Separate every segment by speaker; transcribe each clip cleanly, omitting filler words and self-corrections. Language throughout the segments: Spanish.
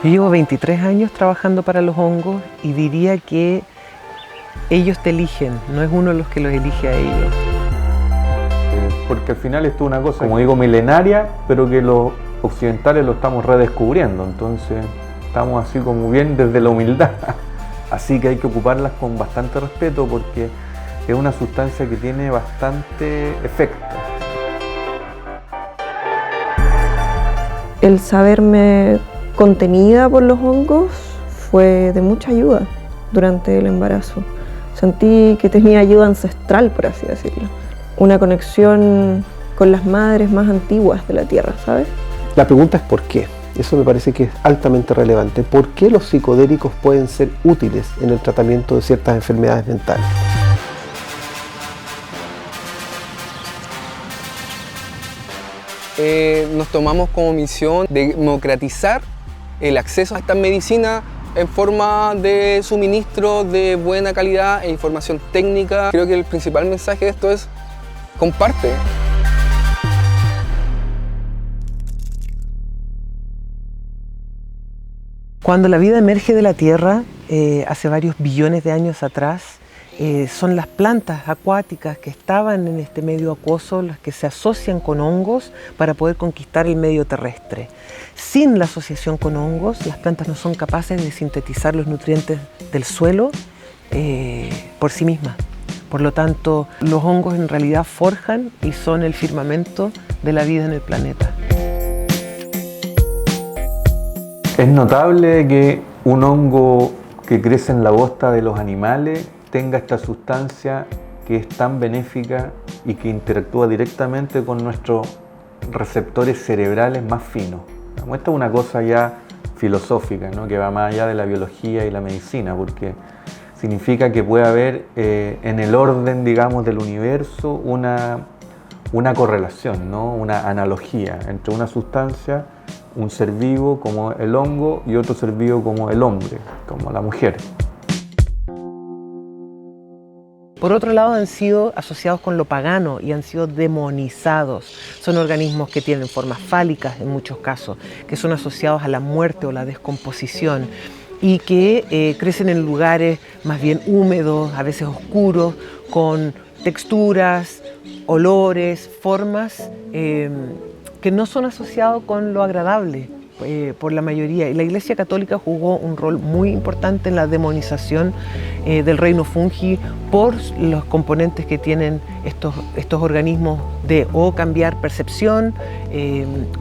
Speaker 1: Yo llevo 23 años trabajando para los hongos y diría que ellos te eligen, no es uno los que los elige a ellos.
Speaker 2: Porque al final esto es una cosa, como digo, milenaria, pero que los occidentales lo estamos redescubriendo, entonces estamos así como bien desde la humildad. Así que hay que ocuparlas con bastante respeto porque es una sustancia que tiene bastante efecto.
Speaker 3: El saberme contenida por los hongos fue de mucha ayuda durante el embarazo. Sentí que tenía ayuda ancestral, por así decirlo. Una conexión con las madres más antiguas de la Tierra, ¿sabes?
Speaker 4: La pregunta es ¿por qué? Eso me parece que es altamente relevante. ¿Por qué los psicodélicos pueden ser útiles en el tratamiento de ciertas enfermedades mentales?
Speaker 5: Nos tomamos como misión democratizar el acceso a esta medicina en forma de suministro de buena calidad e información técnica. Creo que el principal mensaje de esto es comparte.
Speaker 1: Cuando la vida emerge de la Tierra, hace varios billones de años atrás, son las plantas acuáticas que estaban en este medio acuoso las que se asocian con hongos para poder conquistar el medio terrestre. Sin la asociación con hongos, las plantas no son capaces de sintetizar los nutrientes del suelo por sí mismas. Por lo tanto, los hongos en realidad forjan y son el firmamento de la vida en el planeta.
Speaker 2: Es notable que un hongo que crece en la bosta de los animales tenga esta sustancia que es tan benéfica y que interactúa directamente con nuestros receptores cerebrales más finos. Esta es una cosa ya filosófica, ¿no? Que va más allá de la biología y la medicina, porque significa que puede haber en el orden, digamos, del universo una correlación, ¿no? Una analogía entre una sustancia, un ser vivo como el hongo y otro ser vivo como el hombre, como la mujer.
Speaker 1: Por otro lado, han sido asociados con lo pagano y han sido demonizados. Son organismos que tienen formas fálicas en muchos casos, que son asociados a la muerte o la descomposición y que crecen en lugares más bien húmedos, a veces oscuros, con texturas, olores, formas que no son asociados con lo agradable por la mayoría. Y la Iglesia Católica jugó un rol muy importante en la demonización del reino fungi por los componentes que tienen estos organismos de o cambiar percepción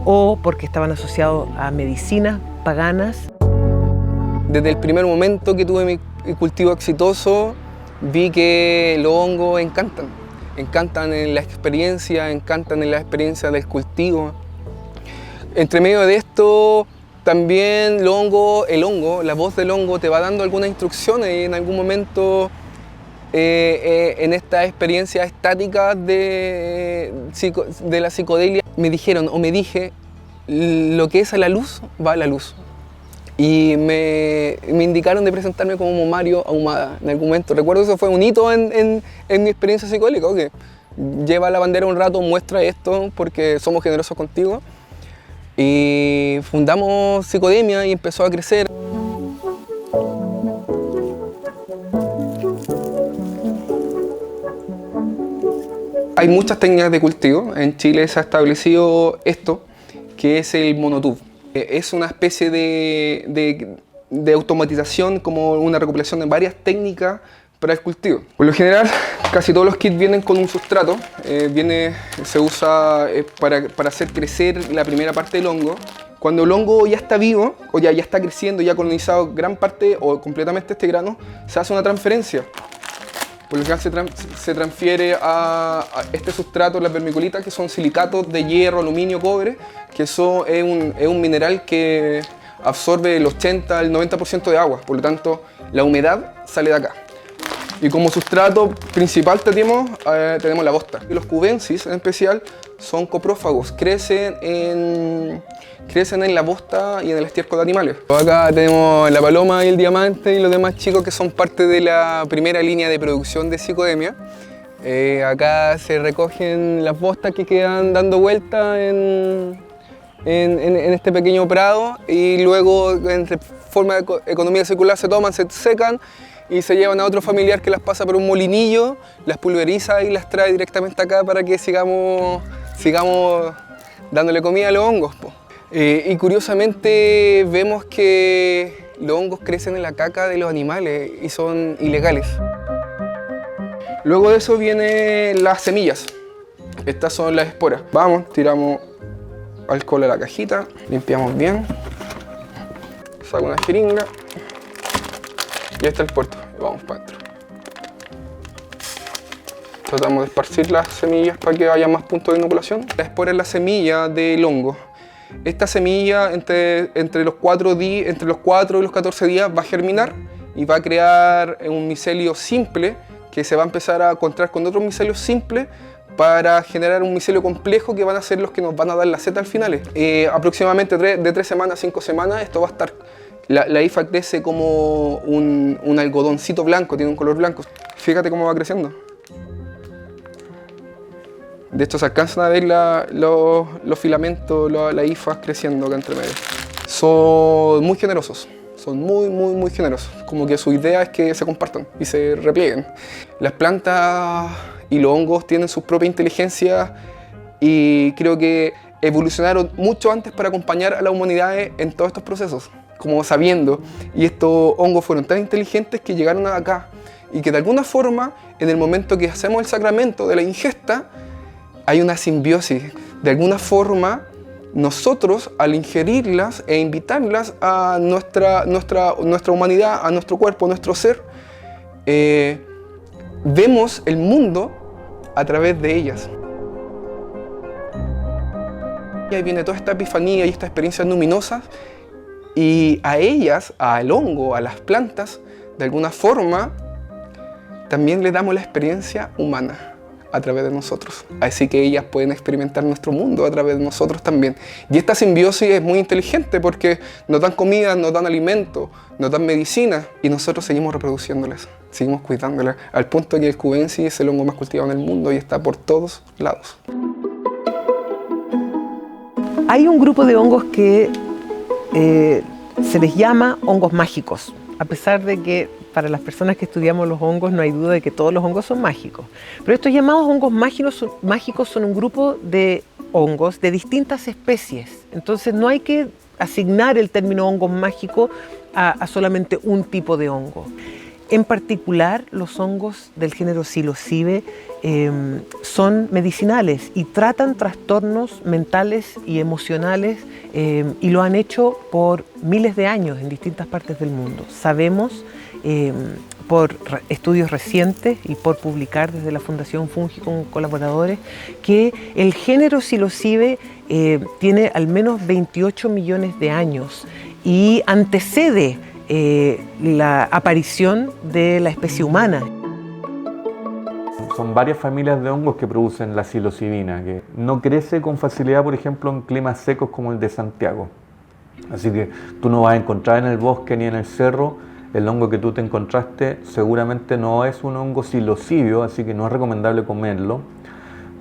Speaker 1: o porque estaban asociados a medicinas paganas.
Speaker 5: Desde el primer momento que tuve mi cultivo exitoso, vi que los hongos encantan. Encantan en la experiencia, encantan en la experiencia del cultivo. Entre medio de esto, también el hongo, la voz del hongo te va dando algunas instrucciones y en algún momento en esta experiencia estática de la psicodelia me dijeron o me dije, lo que es a la luz, va a la luz. Y me indicaron de presentarme como Mario Ahumada en algún momento. Recuerdo que eso fue un hito en mi experiencia psicodélica. Okay. Lleva la bandera un rato, muestra esto porque somos generosos contigo. Y fundamos Psicodemia y empezó a crecer. Hay muchas técnicas de cultivo. En Chile se ha establecido esto, que es el monotub. Es una especie de automatización, como una recopilación de varias técnicas para el cultivo. Por lo general, casi todos los kits vienen con un sustrato. Se usa para hacer crecer la primera parte del hongo. Cuando el hongo ya está vivo, o ya está creciendo, ya ha colonizado gran parte o completamente este grano, se hace una transferencia. Por lo general se transfiere a este sustrato, las vermiculitas, que son silicatos de hierro, aluminio, cobre, que eso es un mineral que absorbe el 80 al 90% de agua, por lo tanto la humedad sale de acá. Y como sustrato principal tenemos la bosta. Y los cubensis en especial son coprófagos, crecen en la bosta y en el estiércol de animales. Acá tenemos la paloma y el diamante y los demás chicos que son parte de la primera línea de producción de Psicodemia. Acá se recogen las bostas que quedan dando vuelta en en este pequeño prado y luego en forma de economía circular se toman, se secan y se llevan a otro familiar que las pasa por un molinillo, las pulveriza y las trae directamente acá para que sigamos dándole comida a los hongos, po. Y curiosamente vemos que los hongos crecen en la caca de los animales y son ilegales. Luego de eso vienen las semillas. Estas son las esporas. Vamos, tiramos alcohol a la cajita, limpiamos bien, saco una jeringa y ahí está el puerto. Y vamos para adentro. Tratamos de esparcir las semillas para que haya más puntos de inoculación. La espora es la semilla del hongo. Esta semilla entre los 4 y los 14 días va a germinar y va a crear un micelio simple que se va a empezar a encontrar con otros micelios simples para generar un micelio complejo que van a ser los que nos van a dar la seta al final. Aproximadamente de 3 semanas a 5 semanas esto va a estar. La hifa crece como un algodoncito blanco, tiene un color blanco. Fíjate cómo va creciendo. De hecho se alcanzan a ver los filamentos, las hifas creciendo acá entre medio. Son muy generosos. Son muy generosos. Como que su idea es que se compartan y se replieguen. Las plantas y los hongos tienen su propia inteligencia y creo que evolucionaron mucho antes para acompañar a la humanidad en todos estos procesos, como sabiendo. Y estos hongos fueron tan inteligentes que llegaron acá y que de alguna forma, en el momento que hacemos el sacramento de la ingesta, hay una simbiosis. De alguna forma, nosotros, al ingerirlas e invitarlas a nuestra humanidad, a nuestro cuerpo, a nuestro ser, vemos el mundo a través de ellas. Y ahí viene toda esta epifanía y estas experiencias luminosas, y a ellas, al hongo, a las plantas, de alguna forma, también le damos la experiencia humana a través de nosotros. Así que ellas pueden experimentar nuestro mundo a través de nosotros también. Y esta simbiosis es muy inteligente porque nos dan comida, nos dan alimento, nos dan medicina y nosotros seguimos reproduciéndolas, seguimos cuidándolas, al punto que el cubensis es el hongo más cultivado en el mundo y está por todos lados.
Speaker 1: Hay un grupo de hongos que se les llama hongos mágicos, a pesar de que para las personas que estudiamos los hongos no hay duda de que todos los hongos son mágicos. Pero estos llamados hongos mágicos son un grupo de hongos de distintas especies. Entonces no hay que asignar el término hongo mágico a solamente un tipo de hongo. En particular, los hongos del género Psilocybe son medicinales y tratan trastornos mentales y emocionales y lo han hecho por miles de años en distintas partes del mundo. Sabemos por estudios recientes y por publicar desde la Fundación Fungi con colaboradores que el género Psilocybe tiene al menos 28 millones de años y antecede la aparición de la especie humana.
Speaker 2: Son varias familias de hongos que producen la psilocibina, que no crece con facilidad, por ejemplo, en climas secos como el de Santiago. Así que tú no vas a encontrar en el bosque ni en el cerro el hongo que tú te encontraste. Seguramente no es un hongo psilocibio, así que no es recomendable comerlo,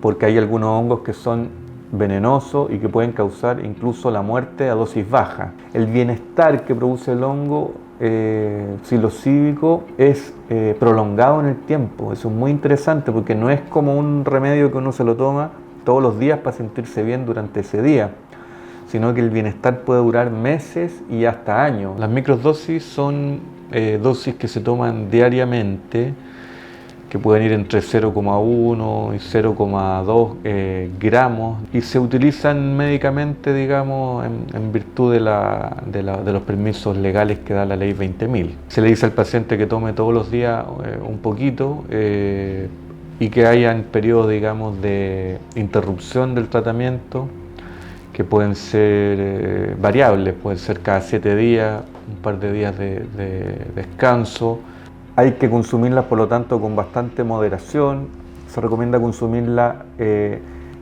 Speaker 2: porque hay algunos hongos que son venenosos y que pueden causar incluso la muerte a dosis baja. El bienestar que produce el hongo psilocíbico es prolongado en el tiempo. Eso es muy interesante porque no es como un remedio que uno se lo toma todos los días para sentirse bien durante ese día, sino que el bienestar puede durar meses y hasta años. Las microdosis son dosis que se toman diariamente, que pueden ir entre 0,1 y 0,2 gramos y se utilizan médicamente, digamos, en virtud de los permisos legales que da la ley 20.000. Se le dice al paciente que tome todos los días un poquito y que hayan periodos, digamos, de interrupción del tratamiento que pueden ser variables, pueden ser cada 7 días, un par de días de descanso. Hay que consumirlas, por lo tanto, con bastante moderación. Se recomienda consumirla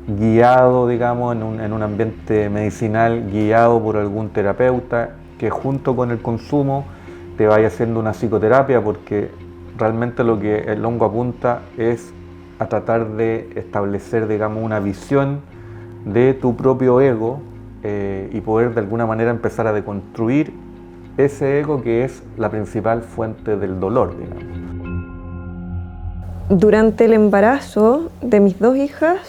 Speaker 2: guiado, digamos, en un ambiente medicinal, guiado por algún terapeuta, que junto con el consumo te vaya haciendo una psicoterapia, porque realmente lo que el hongo apunta es a tratar de establecer, digamos, una visión de tu propio ego y poder de alguna manera empezar a deconstruir ese ego que es la principal fuente del dolor, digamos.
Speaker 3: Durante el embarazo de mis dos hijas,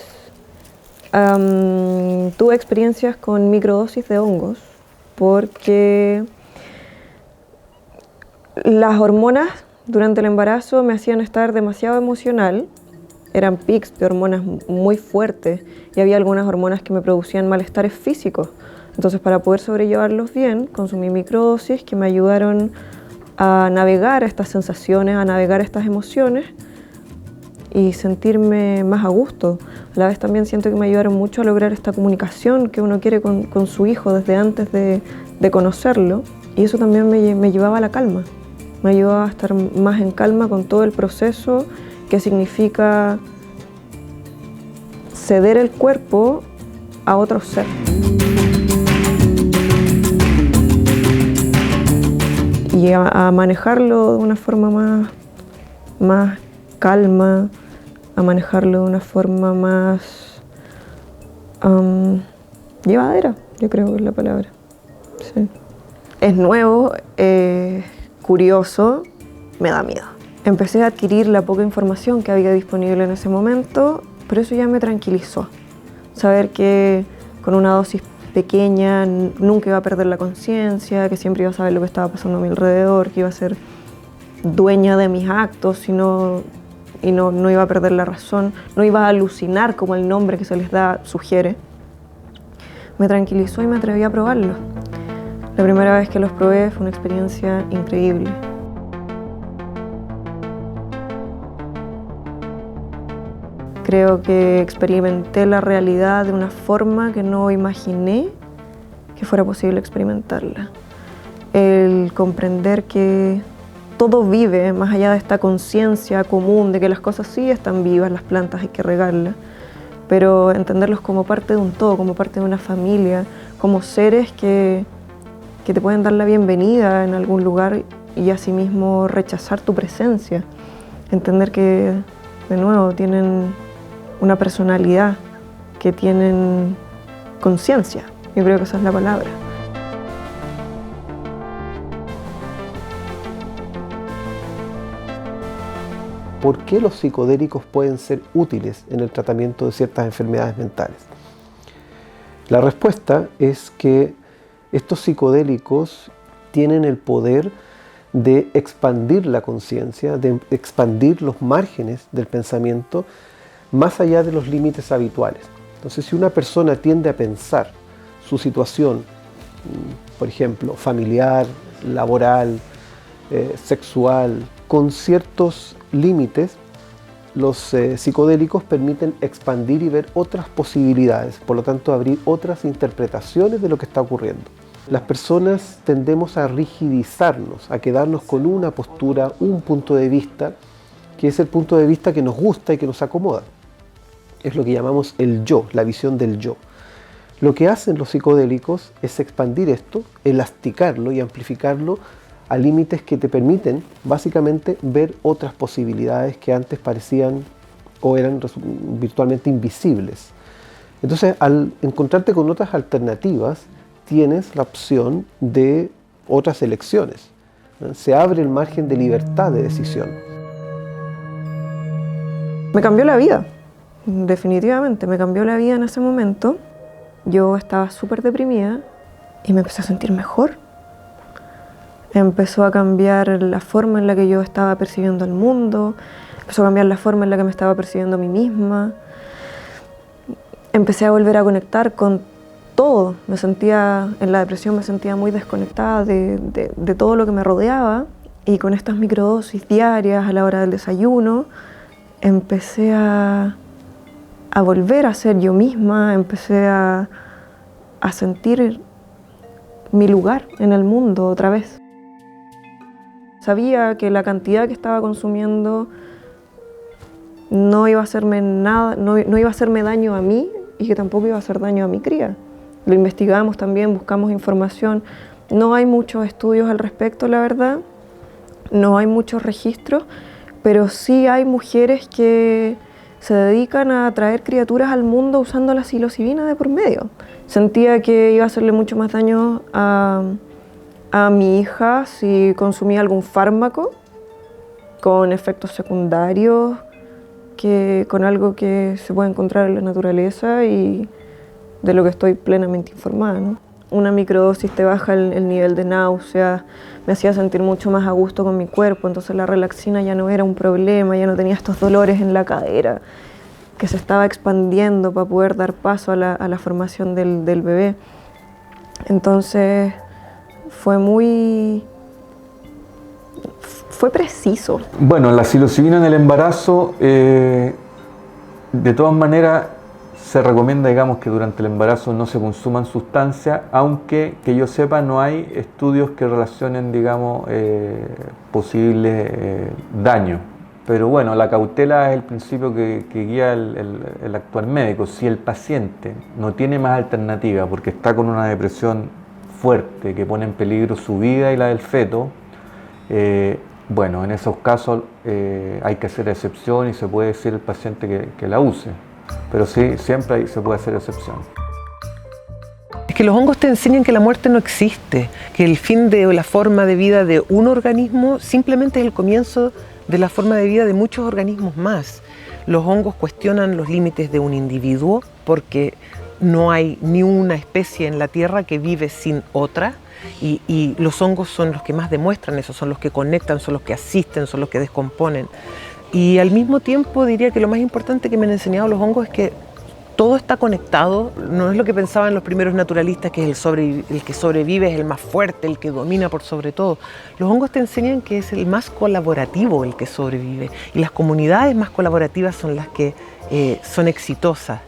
Speaker 3: tuve experiencias con microdosis de hongos porque las hormonas durante el embarazo me hacían estar demasiado emocional. Eran pics de hormonas muy fuertes y había algunas hormonas que me producían malestares físicos. Entonces, para poder sobrellevarlos bien, consumí microdosis que me ayudaron a navegar estas sensaciones, a navegar estas emociones y sentirme más a gusto. A la vez también siento que me ayudaron mucho a lograr esta comunicación que uno quiere con su hijo desde antes de conocerlo. Y eso también me llevaba a la calma. Me ayudaba a estar más en calma con todo el proceso que significa ceder el cuerpo a otro ser. Y a manejarlo de una forma más calma, a manejarlo de una forma más llevadera, yo creo que es la palabra. Sí. Es nuevo, curioso, me da miedo. Empecé a adquirir la poca información que había disponible en ese momento, pero eso ya me tranquilizó. Saber que con una dosis pequeña nunca iba a perder la conciencia, que siempre iba a saber lo que estaba pasando a mi alrededor, que iba a ser dueña de mis actos y no iba a perder la razón, no iba a alucinar como el nombre que se les da sugiere. Me tranquilizó y me atreví a probarlo. La primera vez que los probé fue una experiencia increíble. Creo que experimenté la realidad de una forma que no imaginé que fuera posible experimentarla. El comprender que todo vive más allá de esta conciencia común de que las cosas sí están vivas, las plantas hay que regarlas, pero entenderlos como parte de un todo, como parte de una familia, como seres que te pueden dar la bienvenida en algún lugar y asimismo rechazar tu presencia. Entender que, de nuevo, tienen una personalidad, que tienen conciencia. Yo creo que esa es la palabra.
Speaker 4: ¿Por qué los psicodélicos pueden ser útiles en el tratamiento de ciertas enfermedades mentales? La respuesta es que estos psicodélicos tienen el poder de expandir la conciencia, de expandir los márgenes del pensamiento más allá de los límites habituales. Entonces, si una persona tiende a pensar su situación, por ejemplo, familiar, laboral, sexual, con ciertos límites, los psicodélicos permiten expandir y ver otras posibilidades, por lo tanto abrir otras interpretaciones de lo que está ocurriendo. Las personas tendemos a rigidizarnos, a quedarnos con una postura, un punto de vista, que es el punto de vista que nos gusta y que nos acomoda. Es lo que llamamos el yo, la visión del yo. Lo que hacen los psicodélicos es expandir esto, elasticarlo y amplificarlo a límites que te permiten básicamente ver otras posibilidades que antes parecían o eran virtualmente invisibles. Entonces, al encontrarte con otras alternativas, tienes la opción de otras elecciones. Se abre el margen de libertad de decisión.
Speaker 3: Me cambió la vida, definitivamente, me cambió la vida en ese momento. Yo estaba súper deprimida y me empecé a sentir mejor. Empezó a cambiar la forma en la que yo estaba percibiendo el mundo, empezó a cambiar la forma en la que me estaba percibiendo a mí misma. Empecé a volver a conectar con todo. En la depresión me sentía muy desconectada de todo lo que me rodeaba, y con estas microdosis diarias a la hora del desayuno empecé a volver a ser yo misma, empecé a sentir mi lugar en el mundo otra vez. Sabía que la cantidad que estaba consumiendo no iba a hacerme nada, no iba a hacerme daño a mí y que tampoco iba a hacer daño a mi cría. Lo investigamos también, buscamos información. No hay muchos estudios al respecto, la verdad. No hay muchos registros, pero sí hay mujeres que se dedican a traer criaturas al mundo usando la psilocibina de por medio. Sentía que iba a hacerle mucho más daño a mi hija si consumía algún fármaco con efectos secundarios que con algo que se puede encontrar en la naturaleza y de lo que estoy plenamente informada, ¿no? Una microdosis te baja el nivel de náusea, me hacía sentir mucho más a gusto con mi cuerpo, entonces la relaxina ya no era un problema, ya no tenía estos dolores en la cadera que se estaba expandiendo para poder dar paso a la formación del bebé. Entonces fue preciso.
Speaker 2: Bueno, la psilocibina en el embarazo, de todas maneras, se recomienda, digamos, que durante el embarazo no se consuman sustancias, aunque que yo sepa no hay estudios que relacionen, digamos, posibles daños. Pero bueno, la cautela es el principio que guía el actual médico. Si el paciente no tiene más alternativa porque está con una depresión fuerte que pone en peligro su vida y la del feto, bueno, en esos casos hay que hacer excepción y se puede decir al paciente que la use. Pero sí, siempre se puede hacer excepción.
Speaker 1: Es que los hongos te enseñan que la muerte no existe, que el fin de la forma de vida de un organismo simplemente es el comienzo de la forma de vida de muchos organismos más. Los hongos cuestionan los límites de un individuo porque no hay ni una especie en la Tierra que vive sin otra y los hongos son los que más demuestran eso, son los que conectan, son los que asisten, son los que descomponen. Y al mismo tiempo diría que lo más importante que me han enseñado los hongos es que todo está conectado, no es lo que pensaban los primeros naturalistas, que es el que sobrevive es el más fuerte, el que domina por sobre todo. Los hongos te enseñan que es el más colaborativo el que sobrevive y las comunidades más colaborativas son las que son exitosas.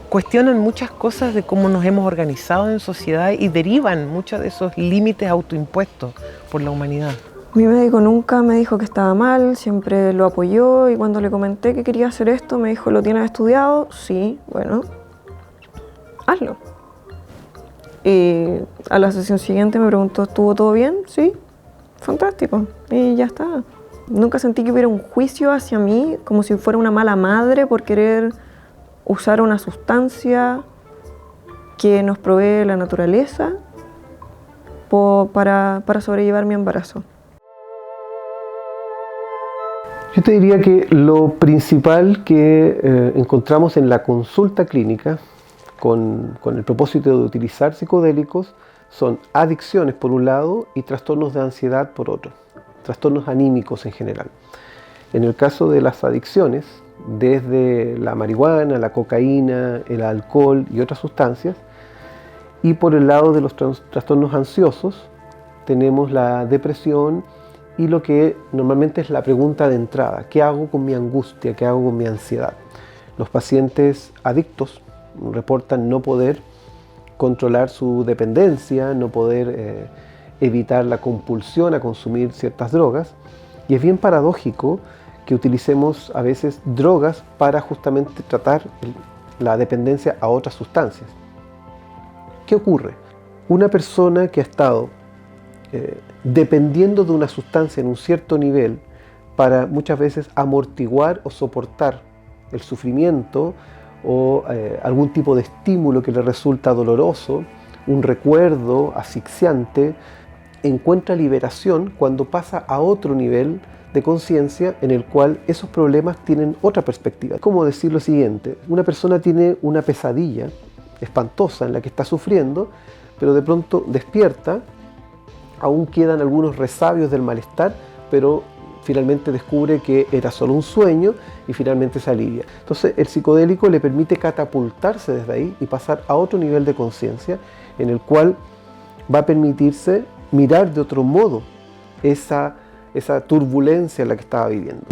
Speaker 1: Cuestionan muchas cosas de cómo nos hemos organizado en sociedad y derivan muchos de esos límites autoimpuestos por la humanidad.
Speaker 3: Mi médico nunca me dijo que estaba mal, siempre lo apoyó y cuando le comenté que quería hacer esto me dijo, ¿lo tienes estudiado? Sí, bueno, hazlo. Y a la sesión siguiente me preguntó, ¿estuvo todo bien? Sí, fantástico. Y ya está. Nunca sentí que hubiera un juicio hacia mí como si fuera una mala madre por querer usar una sustancia que nos provee la naturaleza para sobrellevar mi embarazo.
Speaker 4: Yo te diría que lo principal que encontramos en la consulta clínica con el propósito de utilizar psicodélicos son adicciones por un lado y trastornos de ansiedad por otro, trastornos anímicos en general. En el caso de las adicciones, desde la marihuana, la cocaína, el alcohol y otras sustancias, y por el lado de los trastornos ansiosos tenemos la depresión y lo que normalmente es la pregunta de entrada, ¿qué hago con mi angustia? ¿Qué hago con mi ansiedad? Los pacientes adictos reportan no poder controlar su dependencia, no poder evitar la compulsión a consumir ciertas drogas, y es bien paradójico que utilicemos a veces drogas para justamente tratar la dependencia a otras sustancias. ¿Qué ocurre? Una persona que ha estado dependiendo de una sustancia en un cierto nivel para muchas veces amortiguar o soportar el sufrimiento o algún tipo de estímulo que le resulta doloroso, un recuerdo asfixiante, encuentra liberación cuando pasa a otro nivel de conciencia en el cual esos problemas tienen otra perspectiva. Es como decir lo siguiente, una persona tiene una pesadilla espantosa en la que está sufriendo, pero de pronto despierta, aún quedan algunos resabios del malestar, pero finalmente descubre que era solo un sueño y finalmente se alivia. Entonces el psicodélico le permite catapultarse desde ahí y pasar a otro nivel de conciencia en el cual va a permitirse mirar de otro modo esa turbulencia en la que estaba viviendo.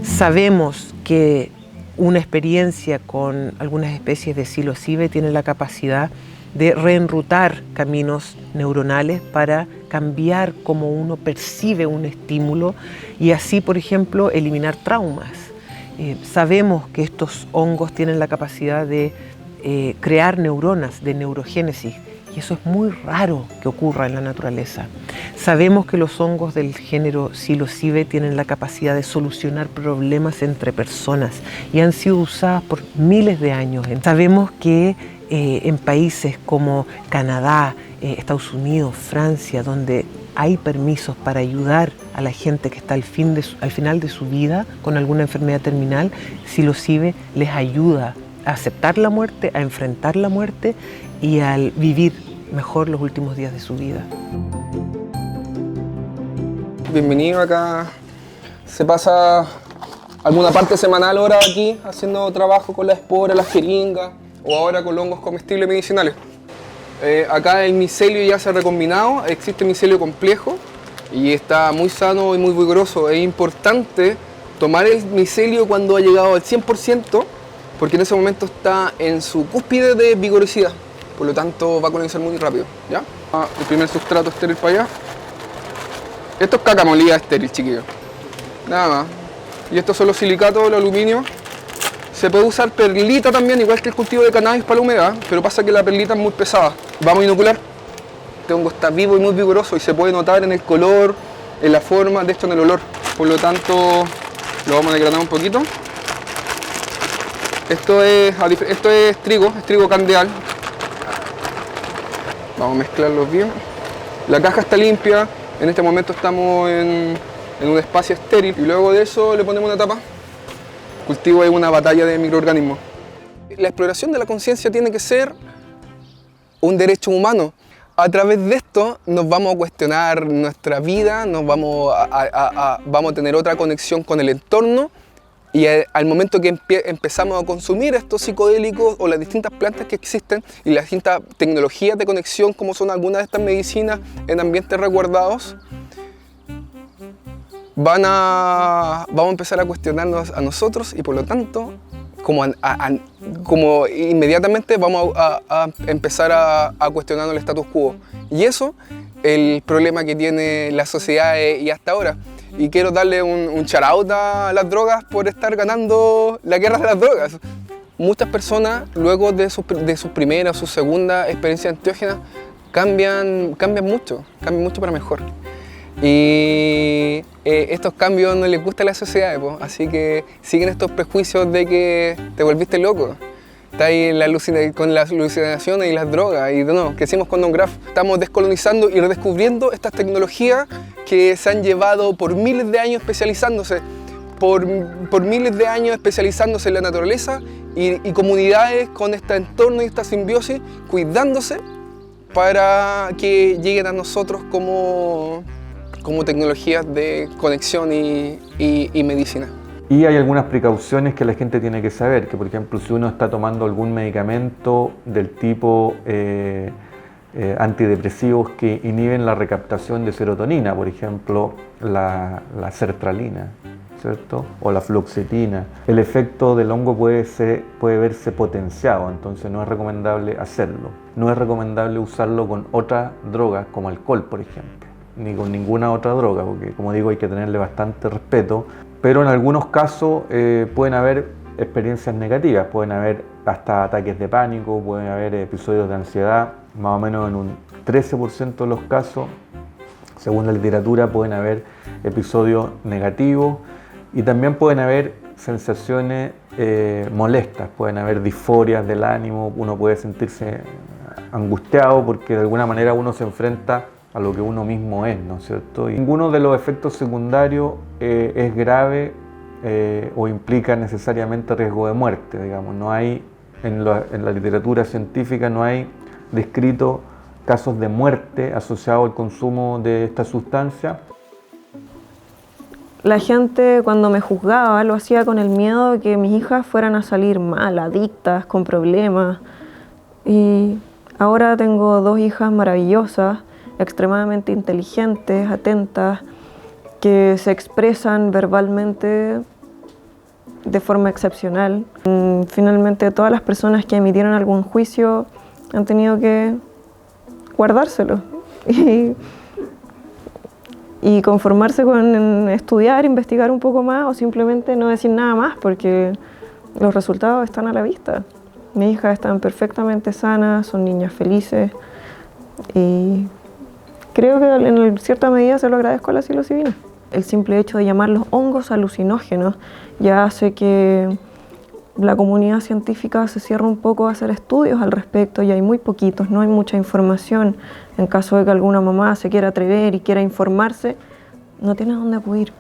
Speaker 1: Sabemos que una experiencia con algunas especies de psilocibe tiene la capacidad de reenrutar caminos neuronales para cambiar cómo uno percibe un estímulo y así, por ejemplo, eliminar traumas. Sabemos que estos hongos tienen la capacidad de crear neuronas, de neurogénesis, y eso es muy raro que ocurra en la naturaleza. Sabemos que los hongos del género psilocibe tienen la capacidad de solucionar problemas entre personas y han sido usadas por miles de años. Sabemos que en países como Canadá, Estados Unidos, Francia, donde hay permisos para ayudar a la gente que está al final de su vida con alguna enfermedad terminal, psilocibe les ayuda a aceptar la muerte, a enfrentar la muerte y a vivir mejor los últimos días de su vida.
Speaker 5: Bienvenido acá. Se pasa alguna parte semanal ahora aquí haciendo trabajo con la espora, las jeringas o ahora con los hongos comestibles medicinales. Acá el micelio ya se ha recombinado, existe micelio complejo y está muy sano y muy vigoroso. Es importante tomar el micelio cuando ha llegado al 100% porque en ese momento está en su cúspide de vigorosidad. Por lo tanto va a colonizar muy rápido. ¿Ya? El primer sustrato estéril para allá. Esto es caca molida estéril, chiquillos. Nada más. Y estos son los silicatos, el aluminio. Se puede usar perlita también, igual que el cultivo de cannabis para la humedad, pero pasa que la perlita es muy pesada. Vamos a inocular. Este hongo está vivo y muy vigoroso y se puede notar en el color, en la forma, de esto en el olor. Por lo tanto, lo vamos a desgranar un poquito. Esto es trigo candeal. Vamos a mezclarlos bien. La caja está limpia. En este momento estamos en un espacio estéril y luego de eso le ponemos una tapa. El cultivo es una batalla de microorganismos. La exploración de la conciencia tiene que ser un derecho humano. A través de esto nos vamos a cuestionar nuestra vida, vamos a tener otra conexión con el entorno y al momento que empezamos a consumir estos psicodélicos o las distintas plantas que existen y las distintas tecnologías de conexión como son algunas de estas medicinas en ambientes resguardados, vamos a empezar a cuestionarnos a nosotros y por lo tanto como inmediatamente vamos a empezar a cuestionar el status quo. Y eso es el problema que tiene la sociedad y hasta ahora. Y quiero darle un shout out a las drogas por estar ganando la guerra de las drogas. Muchas personas luego de sus primeras o sus segundas experiencias enteógenas cambian mucho para mejor. Y estos cambios no les gusta a la sociedad, así que siguen estos prejuicios de que te volviste loco. Está ahí con las alucinaciones y las drogas, y no, crecimos con Don Graf. Estamos descolonizando y redescubriendo estas tecnologías que se han llevado por miles de años especializándose, por miles de años especializándose en la naturaleza y comunidades con este entorno y esta simbiosis, cuidándose para que lleguen a nosotros como tecnologías de conexión y medicina.
Speaker 2: Y hay algunas precauciones que la gente tiene que saber, que por ejemplo si uno está tomando algún medicamento del tipo antidepresivos que inhiben la recaptación de serotonina, por ejemplo la sertralina, ¿cierto? O la fluoxetina, el efecto del hongo puede verse potenciado, entonces no es recomendable hacerlo. No es recomendable usarlo con otras drogas como alcohol, por ejemplo, ni con ninguna otra droga, porque como digo hay que tenerle bastante respeto, pero en algunos casos pueden haber experiencias negativas, pueden haber hasta ataques de pánico, pueden haber episodios de ansiedad, más o menos en un 13% de los casos, según la literatura, pueden haber episodios negativos y también pueden haber sensaciones molestas, pueden haber disforias del ánimo, uno puede sentirse angustiado porque de alguna manera uno se enfrenta a lo que uno mismo es, ¿no es cierto? Y ninguno de los efectos secundarios es grave o implica necesariamente riesgo de muerte, digamos. No hay, en la literatura científica no hay descrito casos de muerte asociados al consumo de esta sustancia.
Speaker 3: La gente cuando me juzgaba lo hacía con el miedo de que mis hijas fueran a salir mal, adictas, con problemas. Y ahora tengo 2 hijas maravillosas, extremadamente inteligentes, atentas, que se expresan verbalmente de forma excepcional. Finalmente, todas las personas que emitieron algún juicio han tenido que guardárselo y conformarse con estudiar, investigar un poco más o simplemente no decir nada más porque los resultados están a la vista. Mis hijas están perfectamente sanas, son niñas felices y creo que en cierta medida se lo agradezco a la psilocibina. El simple hecho de llamarlos hongos alucinógenos ya hace que la comunidad científica se cierre un poco a hacer estudios al respecto y hay muy poquitos, no hay mucha información. En caso de que alguna mamá se quiera atrever y quiera informarse, no tiene a dónde acudir.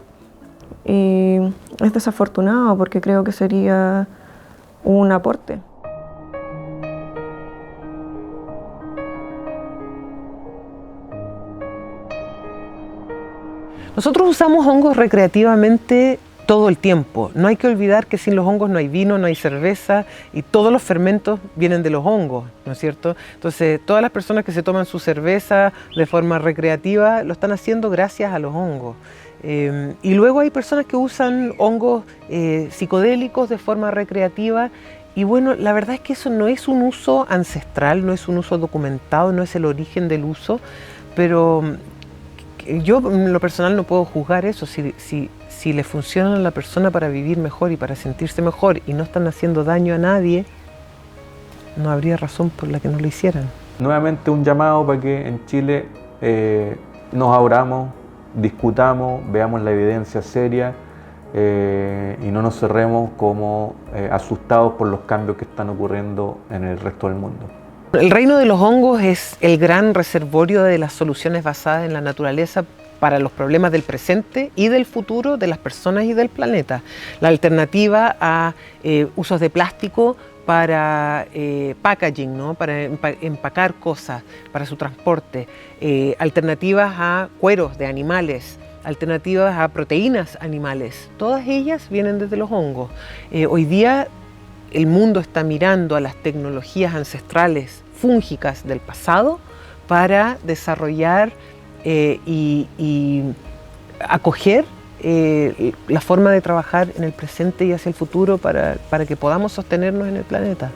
Speaker 3: Y es desafortunado porque creo que sería un aporte.
Speaker 1: Nosotros usamos hongos recreativamente todo el tiempo. No hay que olvidar que sin los hongos no hay vino, no hay cerveza y todos los fermentos vienen de los hongos, ¿no es cierto? Entonces, todas las personas que se toman su cerveza de forma recreativa lo están haciendo gracias a los hongos. Y luego hay personas que usan hongos psicodélicos de forma recreativa y bueno, la verdad es que eso no es un uso ancestral, no es un uso documentado, no es el origen del uso, pero yo en lo personal no puedo juzgar eso. Si le funcionan a la persona para vivir mejor y para sentirse mejor y no están haciendo daño a nadie, no habría razón por la que no lo hicieran.
Speaker 2: Nuevamente un llamado para que en Chile nos abramos, discutamos, veamos la evidencia seria y no nos cerremos como asustados por los cambios que están ocurriendo en el resto del mundo.
Speaker 1: El reino de los hongos es el gran reservorio de las soluciones basadas en la naturaleza para los problemas del presente y del futuro de las personas y del planeta. La alternativa a usos de plástico para packaging, ¿no? Para empacar cosas, para su transporte, alternativas a cueros de animales, alternativas a proteínas animales, todas ellas vienen desde los hongos. Hoy día el mundo está mirando a las tecnologías ancestrales fúngicas del pasado para desarrollar y acoger la forma de trabajar en el presente y hacia el futuro para que podamos sostenernos en el planeta.